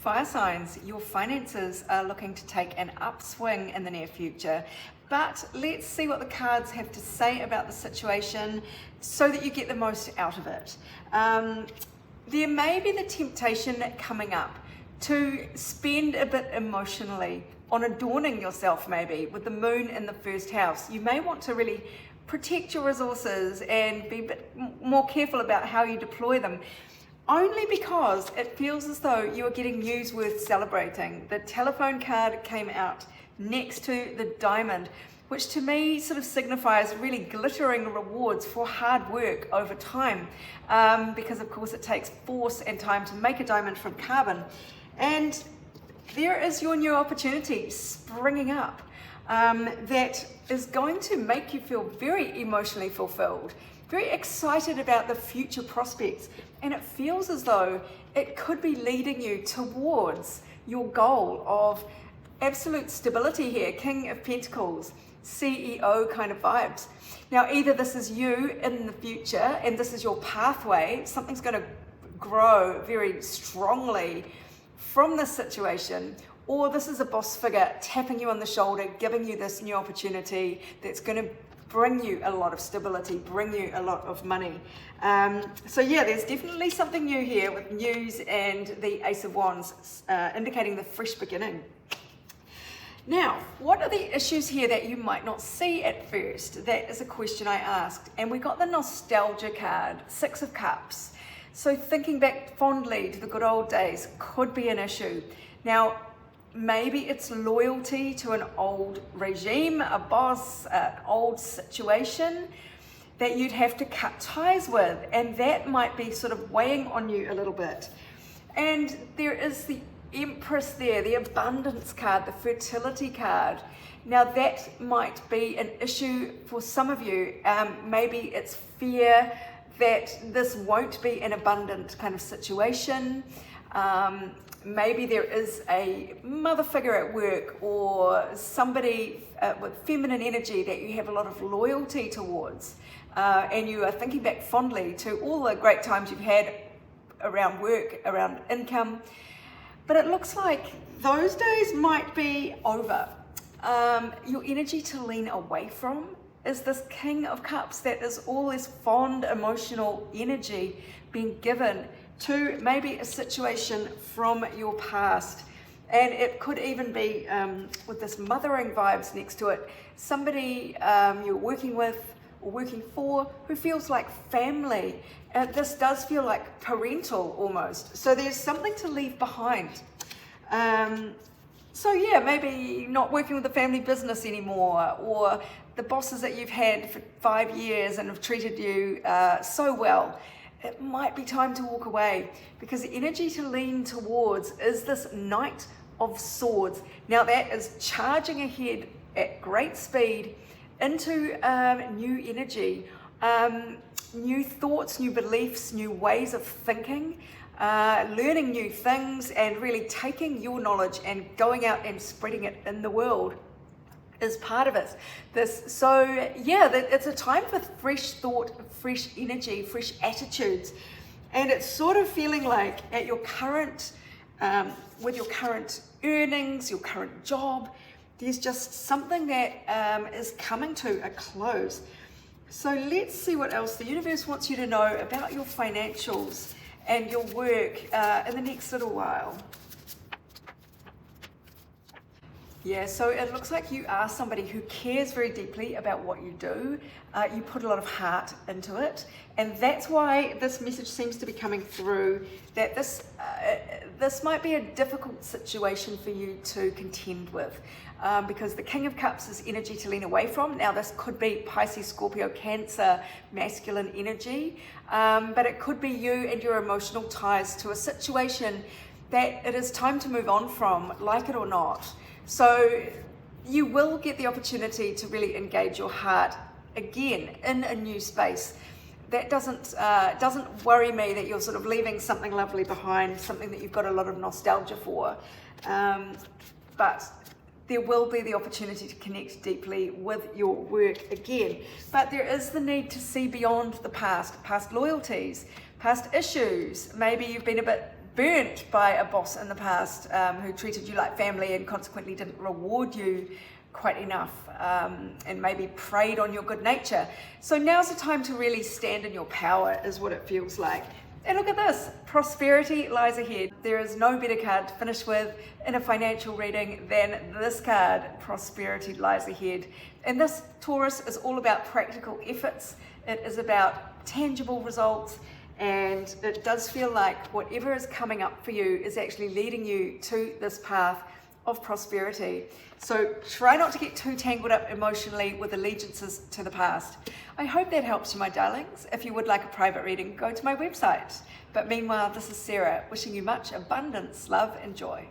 Fire signs, your finances are looking to take an upswing in the near future, but let's see what the cards have to say about the situation so that you get the most out of it. There may be the temptation coming up to spend a bit emotionally on adorning yourself, maybe with the moon in the first house. You may want to really protect your resources and be a bit more careful about how you deploy them, only because it feels as though you are getting news worth celebrating. The telephone card came out next to the diamond, which to me sort of signifies really glittering rewards for hard work over time, because of course it takes force and time to make a diamond from carbon. And there is your new opportunity springing up that is going to make you feel very emotionally fulfilled, very excited about the future prospects, and it feels as though it could be leading you towards your goal of absolute stability here. King of Pentacles, CEO kind of vibes. Now, either this is you in the future and this is your pathway, something's going to grow very strongly from this situation, or this is a boss figure tapping you on the shoulder, giving you this new opportunity that's going to bring you a lot of stability, bring you a lot of money. So yeah, there's definitely something new here with news and the Ace of Wands indicating the fresh beginning. Now, what are the issues here that you might not see at first? That is a question I asked. And we got the nostalgia card, Six of Cups. So thinking back fondly to the good old days could be an issue. Now, maybe it's loyalty to an old regime, a boss, an old situation that you'd have to cut ties with, and that might be sort of weighing on you a little bit. And there is the Empress there, the abundance card, the fertility card. Now that might be an issue for some of you. Maybe it's fear that this won't be an abundant kind of situation. Maybe there is a mother figure at work or somebody with feminine energy that you have a lot of loyalty towards, and you are thinking back fondly to all the great times you've had around work, around income. But it looks like those days might be over. Your energy to lean away from is this King of Cups, that is all this fond emotional energy being given to maybe a situation from your past. And it could even be with this mothering vibes next to it, somebody you're working with or working for who feels like family. This does feel like parental almost. So there's something to leave behind. So yeah, maybe not working with the family business anymore, or the bosses that you've had for 5 years and have treated you so well. It might be time to walk away, because the energy to lean towards is this Knight of Swords. Now that is charging ahead at great speed into new energy, new thoughts, new beliefs, new ways of thinking, learning new things, and really taking your knowledge and going out and spreading it in the world is part of it. So yeah, it's a time for fresh thought, fresh energy, fresh attitudes. And it's sort of feeling like at your current, with your current earnings, your current job, there's just something that is coming to a close. So let's see what else the universe wants you to know about your financials and your work in the next little while. Yeah, so it looks like you are somebody who cares very deeply about what you do. You put a lot of heart into it, and that's why this message seems to be coming through, that this might be a difficult situation for you to contend with, because the King of Cups is energy to lean away from. Now this could be Pisces, Scorpio, Cancer, masculine energy, but it could be you and your emotional ties to a situation that it is time to move on from, like it or not. So you will get the opportunity to really engage your heart again in a new space. That doesn't worry me that you're sort of leaving something lovely behind, something that you've got a lot of nostalgia for. But there will be the opportunity to connect deeply with your work again. But there is the need to see beyond the past loyalties, past issues. Maybe you've been a bit burnt by a boss in the past who treated you like family and consequently didn't reward you quite enough, and maybe preyed on your good nature. So now's the time to really stand in your power, is what it feels like. And look at this, prosperity lies ahead. There is no better card to finish with in a financial reading than this card, prosperity lies ahead. And this, Taurus, is all about practical efforts. It is about tangible results, and it does feel like whatever is coming up for you is actually leading you to this path of prosperity. So try not to get too tangled up emotionally with allegiances to the past. I hope that helps you, my darlings. If you would like a private reading, go to my website. But meanwhile, this is Sarah, wishing you much abundance, love, and joy.